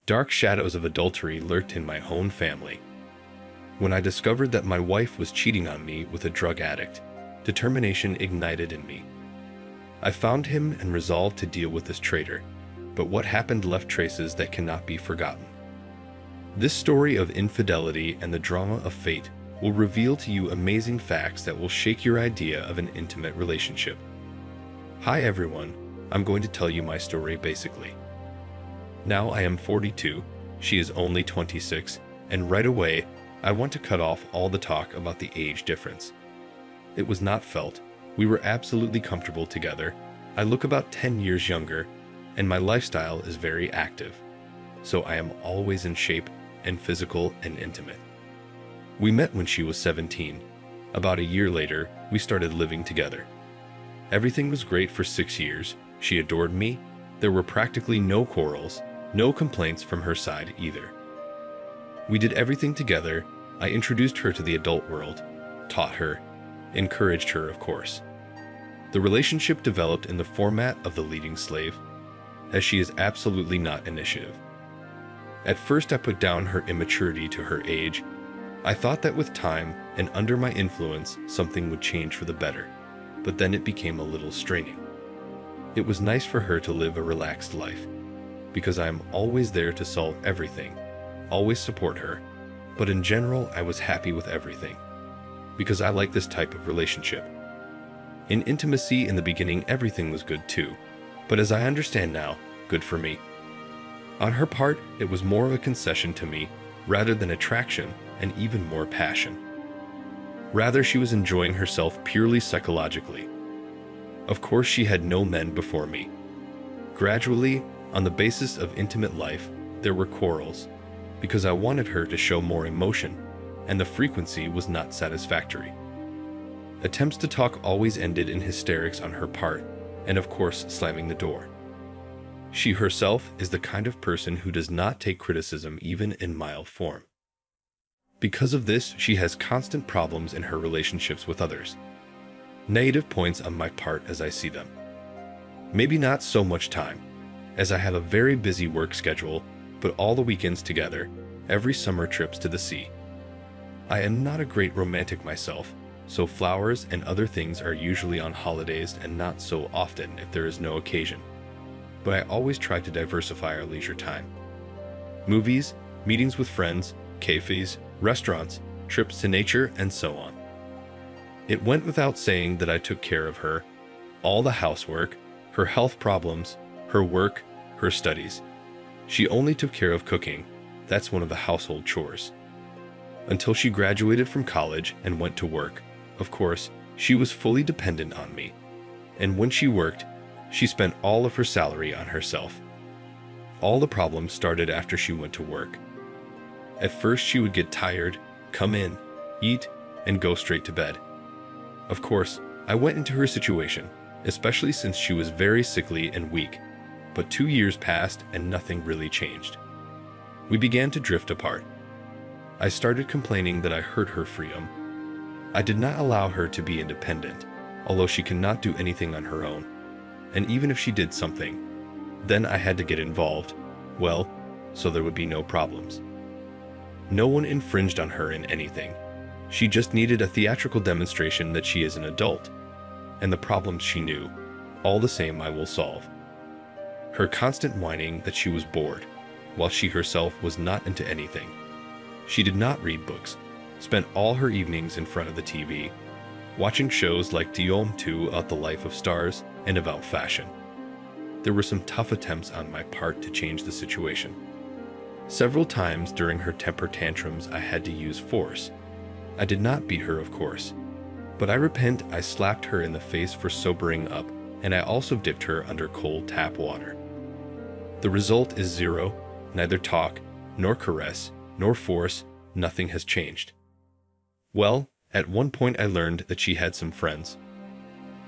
Dark shadows of adultery lurked in my own family. When I discovered that my wife was cheating on me with a drug addict, determination ignited in me. I found him and resolved to deal with this traitor, but what happened left traces that cannot be forgotten. This story of infidelity and the drama of fate will reveal to you amazing facts that will shake your idea of an intimate relationship. Hi everyone, I'm going to tell you my story basically. Now I am 42, she is only 26, and right away, I want to cut off all the talk about the age difference. It was not felt. We were absolutely comfortable together. I look about 10 years younger, and my lifestyle is very active. So I am always in shape and physical and intimate. We met when she was 17. About a year later, we started living together. Everything was great for 6 years. She adored me. There were practically no quarrels, no complaints from her side either. We did everything together. I introduced her to the adult world, taught her, encouraged her, of course. The relationship developed in the format of the leading slave, as she is absolutely not initiative. At first I put down her immaturity to her age. I thought that with time and under my influence something would change for the better, but then it became a little straining. It was nice for her to live a relaxed life, because I am always there to solve everything, always support her, but in general I was happy with everything, because I like this type of relationship. In intimacy in the beginning everything was good too, but as I understand now, good for me. On her part, it was more of a concession to me rather than attraction and even more passion. Rather, she was enjoying herself purely psychologically. Of course, she had no men before me. Gradually, on the basis of intimate life, there were quarrels, because I wanted her to show more emotion, and the frequency was not satisfactory. Attempts to talk always ended in hysterics on her part, and of course slamming the door. She herself is the kind of person who does not take criticism even in mild form. Because of this, she has constant problems in her relationships with others. Negative points on my part as I see them. Maybe not so much time, as I have a very busy work schedule, but all the weekends together, every summer trips to the sea. I am not a great romantic myself, so flowers and other things are usually on holidays and not so often if there is no occasion. But I always try to diversify our leisure time. Movies, meetings with friends, cafes, restaurants, trips to nature, and so on. It went without saying that I took care of her, all the housework, her health problems, her work, her studies. She only took care of cooking. That's one of the household chores. Until she graduated from college and went to work. Of course, she was fully dependent on me. And when she worked, she spent all of her salary on herself. All the problems started after she went to work. At first she would get tired, come in, eat, and go straight to bed. Of course, I went into her situation, especially since she was very sickly and weak. But 2 years passed and nothing really changed. We began to drift apart. I started complaining that I hurt her freedom. I did not allow her to be independent, although she cannot do anything on her own. And even if she did something, then I had to get involved, well, so there would be no problems. No one infringed on her in anything. She just needed a theatrical demonstration that she is an adult, and the problems she knew, all the same I will solve. Her constant whining that she was bored, while she herself was not into anything. She did not read books, spent all her evenings in front of the TV, watching shows like Diome 2 about the life of stars and about fashion. There were some tough attempts on my part to change the situation. Several times during her temper tantrums I had to use force. I did not beat her, of course, but I repent I slapped her in the face for sobering up, and I also dipped her under cold tap water. The result is zero, neither talk, nor caress, nor force, nothing has changed. Well, at one point I learned that she had some friends.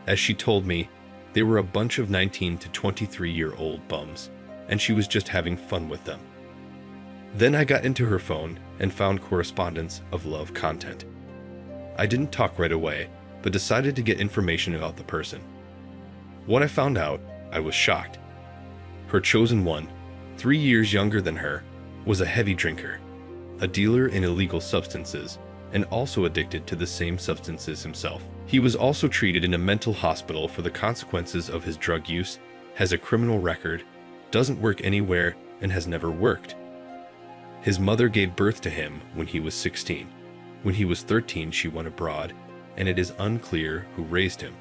As she told me, they were a bunch of 19 to 23-year-old bums, and she was just having fun with them. Then I got into her phone and found correspondence of love content. I didn't talk right away, but decided to get information about the person. When I found out, I was shocked. Her chosen one, 3 years younger than her, was a heavy drinker, a dealer in illegal substances, and also addicted to the same substances himself. He was also treated in a mental hospital for the consequences of his drug use, has a criminal record, doesn't work anywhere, and has never worked. His mother gave birth to him when he was 16. When he was 13, she went abroad, and it is unclear who raised him.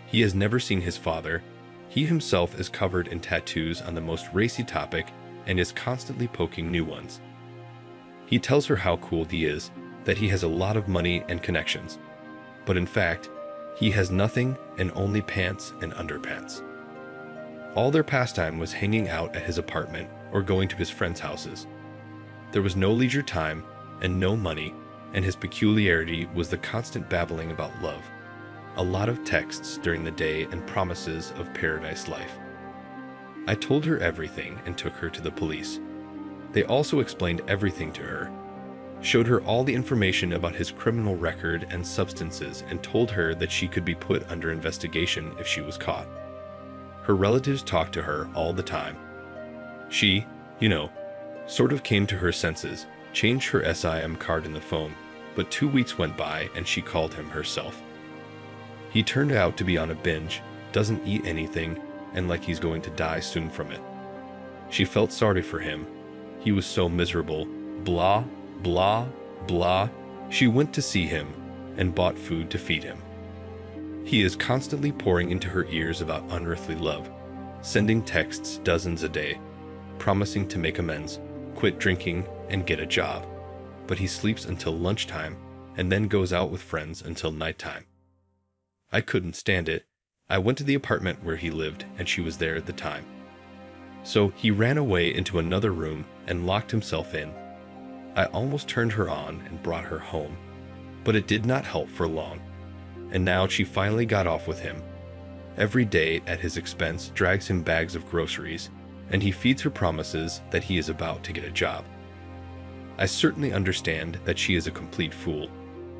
He has never seen his father. He himself is covered in tattoos on the most racy topic and is constantly poking new ones. He tells her how cool he is, that he has a lot of money and connections. But in fact, he has nothing and only pants and underpants. All their pastime was hanging out at his apartment or going to his friends' houses. There was no leisure time and no money, and his peculiarity was the constant babbling about love. A lot of texts during the day and promises of paradise life. I told her everything and took her to the police. They also explained everything to her, showed her all the information about his criminal record and substances, and told her that she could be put under investigation if she was caught. Her relatives talked to her all the time. She, sort of came to her senses, changed her SIM card in the phone, but 2 weeks went by and she called him herself. He turned out to be on a binge, doesn't eat anything, and like he's going to die soon from it. She felt sorry for him. He was so miserable. Blah, blah, blah. She went to see him and bought food to feed him. He is constantly pouring into her ears about unearthly love, sending texts dozens a day, promising to make amends, quit drinking, and get a job. But he sleeps until lunchtime and then goes out with friends until nighttime. I couldn't stand it. I went to the apartment where he lived and she was there at the time. So he ran away into another room and locked himself in. I almost turned her on and brought her home, but it did not help for long. And now she finally got off with him. Every day at his expense drags him bags of groceries, and he feeds her promises that he is about to get a job. I certainly understand that she is a complete fool,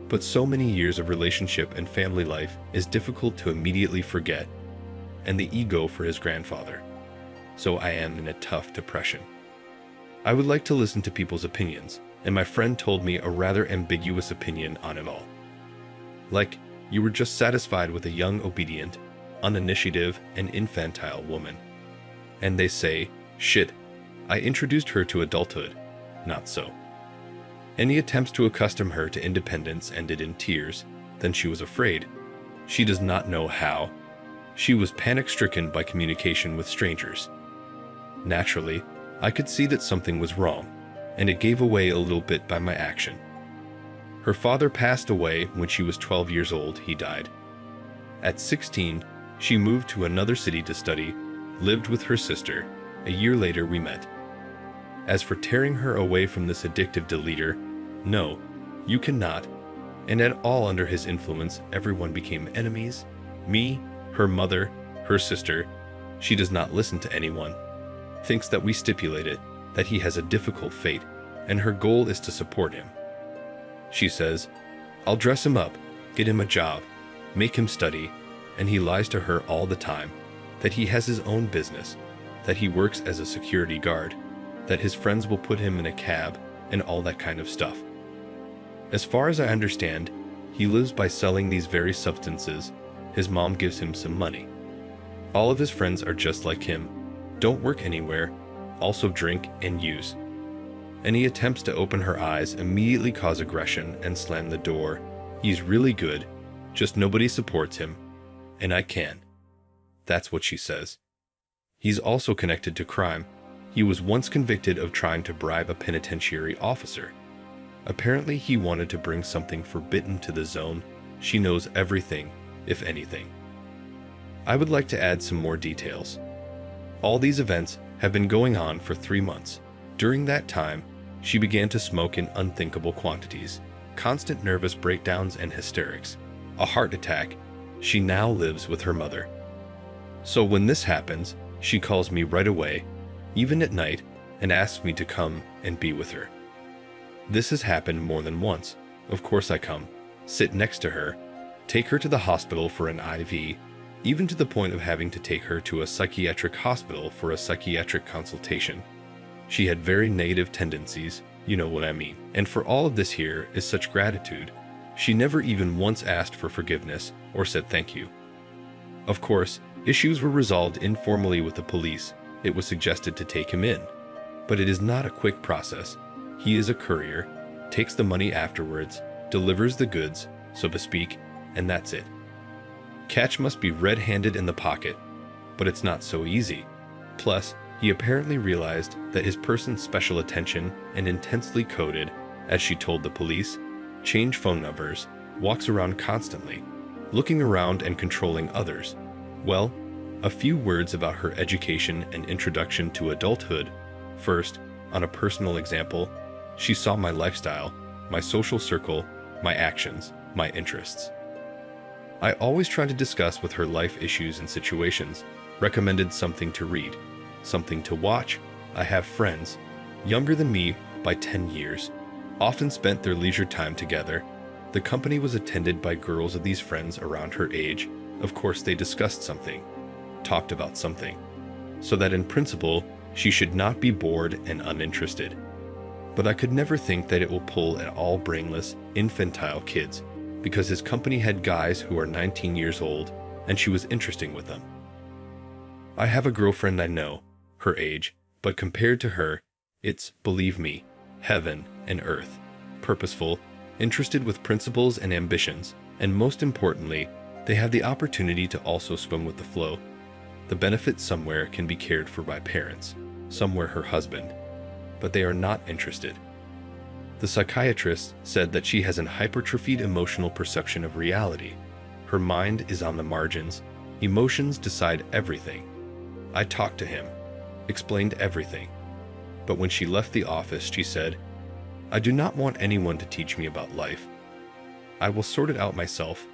but so many years of relationship and family life is difficult to immediately forget, and the ego for his grandfather. So I am in a tough depression. I would like to listen to people's opinions, and my friend told me a rather ambiguous opinion on it all. Like, you were just satisfied with a young, obedient, uninitiative, and infantile woman. And they say, shit, I introduced her to adulthood. Not so. Any attempts to accustom her to independence ended in tears. Then she was afraid. She does not know how. She was panic-stricken by communication with strangers. Naturally, I could see that something was wrong, and it gave away a little bit by my action. Her father passed away when she was 12 years old. He died. At 16, she moved to another city to study, lived with her sister. A year later, we met. As for tearing her away from this addictive deleter, no, you cannot. And at all under his influence, everyone became enemies. Me, her mother, her sister. She does not listen to anyone. Thinks that we stipulated that he has a difficult fate, and her goal is to support him. She says, I'll dress him up, get him a job, make him study, and he lies to her all the time, that he has his own business, that he works as a security guard, that his friends will put him in a cab, and all that kind of stuff. As far as I understand, he lives by selling these very substances. His mom gives him some money. All of his friends are just like him, don't work anywhere, also drink and use. Any attempts to open her eyes immediately cause aggression and slam the door. He's really good, just nobody supports him, and I can. That's what she says. He's also connected to crime. He was once convicted of trying to bribe a penitentiary officer. Apparently he wanted to bring something forbidden to the zone. She knows everything, if anything. I would like to add some more details. All these events have been going on for 3 months. During that time, she began to smoke in unthinkable quantities, constant nervous breakdowns and hysterics, a heart attack. She now lives with her mother. So when this happens, she calls me right away, even at night, and asks me to come and be with her. This has happened more than once. Of course I come, sit next to her, take her to the hospital for an IV, even to the point of having to take her to a psychiatric hospital for a psychiatric consultation. She had very negative tendencies, you know what I mean. And for all of this here is such gratitude. She never even once asked for forgiveness or said thank you. Of course, issues were resolved informally with the police. It was suggested to take him in. But it is not a quick process. He is a courier, takes the money afterwards, delivers the goods, so to speak, and that's it. Catch must be red-handed in the pocket, but it's not so easy. Plus, he apparently realized that his person's special attention and intensely coded, as she told the police, change phone numbers, walks around constantly, looking around and controlling others. Well, a few words about her education and introduction to adulthood. First, on a personal example, she saw my lifestyle, my social circle, my actions, my interests. I always try to discuss with her life issues and situations, recommended something to read, something to watch. I have friends, younger than me by 10 years, often spent their leisure time together. The company was attended by girls of these friends around her age. Of course, they discussed something, talked about something, so that in principle, she should not be bored and uninterested. But I could never think that it will pull at all brainless, infantile kids, because his company had guys who are 19 years old, and she was interesting with them. I have a girlfriend I know, her age, but compared to her, it's, believe me, heaven and earth, purposeful, interested with principles and ambitions, and most importantly, they have the opportunity to also swim with the flow. The benefit somewhere can be cared for by parents, somewhere her husband, but they are not interested. The psychiatrist said that she has an hypertrophied emotional perception of reality. Her mind is on the margins. Emotions decide everything. I talked to him, explained everything. But when she left the office, she said, "I do not want anyone to teach me about life. I will sort it out myself."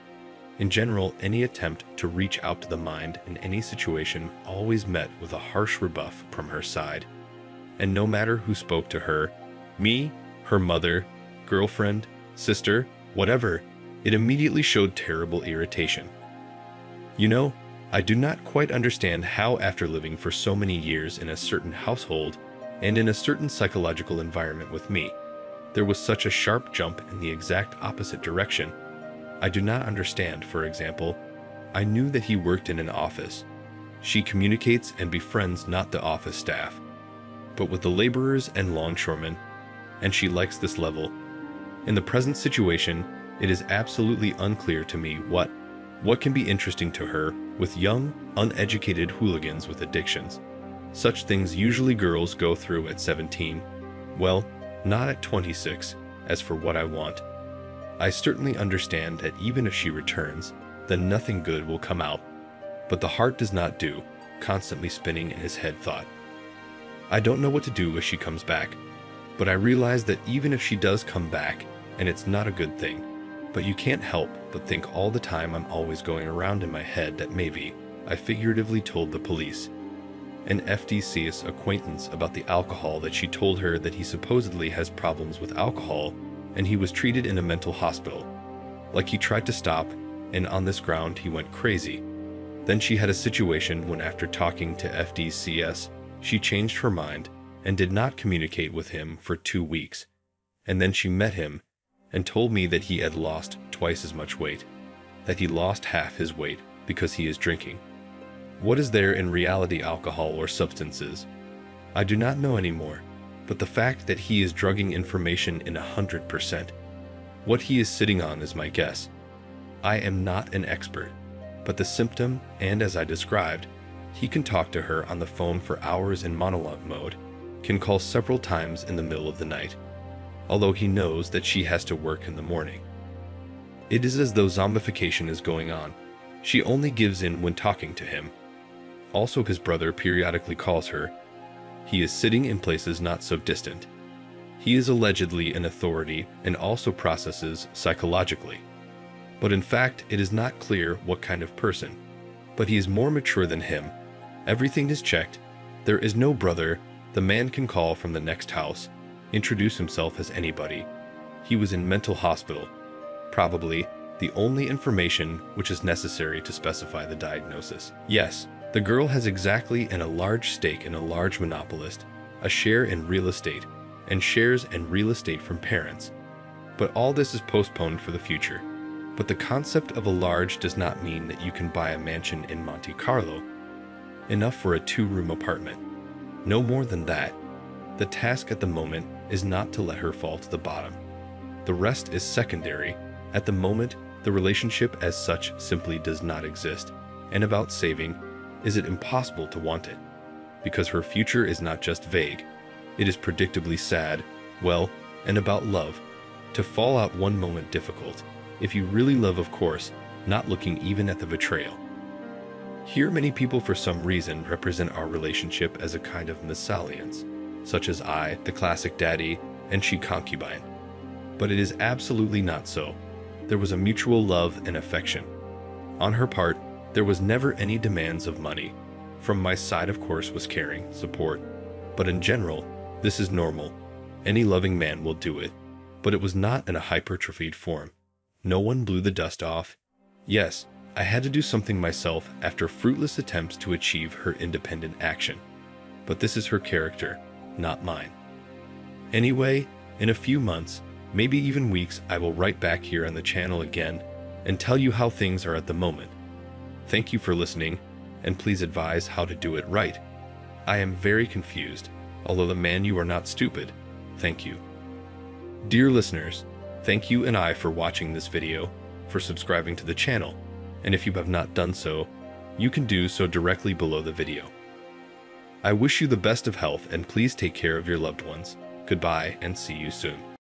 In general, any attempt to reach out to the mind in any situation always met with a harsh rebuff from her side. And no matter who spoke to her, me, her mother, girlfriend, sister, whatever, it immediately showed terrible irritation. You know, I do not quite understand how after living for so many years in a certain household and in a certain psychological environment with me, there was such a sharp jump in the exact opposite direction. I do not understand, for example, I knew that he worked in an office. She communicates and befriends not the office staff, but with the laborers and longshoremen, and she likes this level. In the present situation, it is absolutely unclear to me what can be interesting to her with young, uneducated hooligans with addictions. Such things usually girls go through at 17. Well, not at 26, as for what I want. I certainly understand that even if she returns, then nothing good will come out. But the heart does not do, constantly spinning in his head thought. I don't know what to do if she comes back, but I realize that even if she does come back, and it's not a good thing, but you can't help but think all the time I'm always going around in my head that maybe, I figuratively told the police, an FDC's acquaintance about the alcohol that she told her that he supposedly has problems with alcohol and he was treated in a mental hospital. Like he tried to stop, and on this ground he went crazy. Then she had a situation when after talking to FDCS, she changed her mind and did not communicate with him for 2 weeks. And then she met him and told me that he had lost twice as much weight, that he lost half his weight because he is drinking. What is there in reality alcohol or substances? I do not know anymore, but the fact that he is drugging information in 100%. What he is sitting on is my guess. I am not an expert, but the symptom, and as I described, he can talk to her on the phone for hours in monologue mode, can call several times in the middle of the night, although he knows that she has to work in the morning. It is as though zombification is going on. She only gives in when talking to him. Also, his brother periodically calls her. He is sitting in places not so distant. He is allegedly an authority and also processes psychologically. But in fact, it is not clear what kind of person. But he is more mature than him. Everything is checked. There is no brother. The man can call from the next house, introduce himself as anybody. He was in mental hospital. Probably, the only information which is necessary to specify the diagnosis. Yes, the girl has exactly and a large stake in a large monopolist, a share in real estate, and shares in real estate from parents. But all this is postponed for the future. But the concept of a large does not mean that you can buy a mansion in Monte Carlo, enough for a 2-room apartment. No more than that. The task at the moment is not to let her fall to the bottom. The rest is secondary. At the moment, the relationship as such simply does not exist. And about saving, is it impossible to want it? Because her future is not just vague. It is predictably sad, well, and about love. To fall out one moment difficult. If you really love, of course, not looking even at the betrayal. Here many people for some reason represent our relationship as a kind of mesalliance, such as I, the classic daddy, and she concubine. But it is absolutely not so. There was a mutual love and affection. On her part, there was never any demands of money. From my side, of course, was caring, support. But in general, this is normal. Any loving man will do it. But it was not in a hypertrophied form. No one blew the dust off. Yes, I had to do something myself after fruitless attempts to achieve her independent action. But this is her character, not mine. Anyway, in a few months, maybe even weeks, I will write back here on the channel again and tell you how things are at the moment. Thank you for listening, and please advise how to do it right. I am very confused, although the man, you are not stupid. Thank you. Dear listeners, thank you and I for watching this video, for subscribing to the channel, and if you have not done so, you can do so directly below the video. I wish you the best of health, and please take care of your loved ones. Goodbye and see you soon.